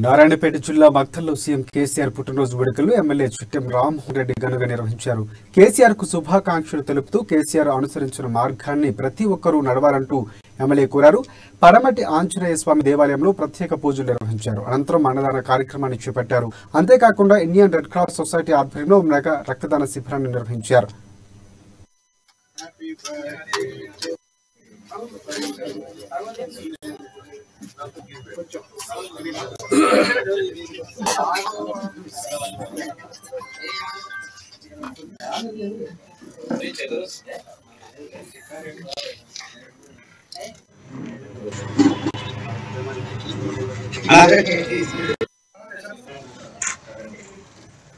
నారాయణపేట జిల్లా మక్తల్లో సీఎం కేసీఆర్ పుట్టినరోజు వేడుకలు ఎమ్మెల్యే చిట్టెం రామ్మోహన్ రెడ్డి ఘనంగా నిర్వహించారు. కేసీఆర్ కు శుభాకాంక్షలు తెలుపుతూ కేసీఆర్ అనుసరించిన మార్గాన్ని ప్రతి ఒక్కరూ నడవాలంటూ ఎమ్మెల్యే కోరారు. పడమటి ఆంజనేయ స్వామి దేవాలయంలో ప్రత్యేక పూజలు నిర్వహించారు. అనంతరం అన్నదాన కార్యక్రమాన్ని చేపట్టారు. అంతేకాకుండా ఇండియన్ రెడ్ క్రాస్ సొసైటీ ఆధ్వర్యంలో మెగా రక్తదాన శిబిరాన్ని నిర్వహించారు.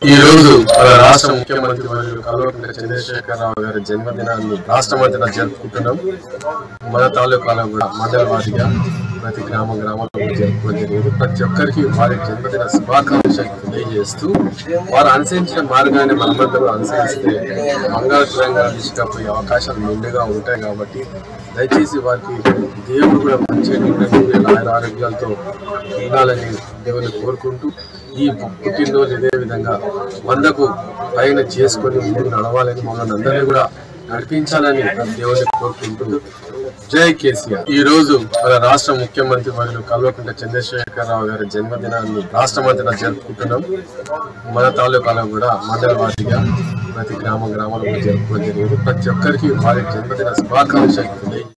ఈ రోజు మన రాష్ట్ర ముఖ్యమంత్రి వర్యులు కల్వకుంట్ల చంద్రశేఖరరావు గారి జన్మదినాన్ని రాష్ట్రమంతటా జరుపుకుంటున్నాం. మన తాలూకాలో కూడా మండల వారీగా ప్రతి గ్రామంలో జరుపుకోవడం జరిగింది. ప్రతి ఒక్కరికి వారి జన్మదిన శుభాకాంక్షలు తెలియజేస్తూ వారు అనుసరించిన మార్గాన్ని మనమందరూ అనుసరిస్తే బంగారు తెలంగాణ తీసుకపోయే అవకాశాలు మెండుగా ఉంటాయి. కాబట్టి దయచేసి వారికి దేవుడు కూడా మంచిగా ఆరోగ్యాలతో ఉండాలని దేవుని కోరుకుంటూ ఈ పుట్టినరోజు ఇదే విధంగా 100కు పైన చేసుకొని ముందుకు నడవాలని మమ్మల్ని అందరినీ కూడా నడిపించాలని దేవుని కోరుకుంటూ జై కేసీఆర్. ఈ రోజు మన రాష్ట్ర ముఖ్యమంత్రి వర్యులు కల్వకుంట్ల చంద్రశేఖరరావు గారి జన్మదినాన్ని రాష్ట్రమంతటా జరుపుకుంటున్నాం. మన తాలూకాలో కూడా మండల వారీగా ప్రతి గ్రామంలో జరుపుకోవడం జరిగింది. ప్రతి ఒక్కరికి వారి జన్మదిన శుభాకాంక్షలు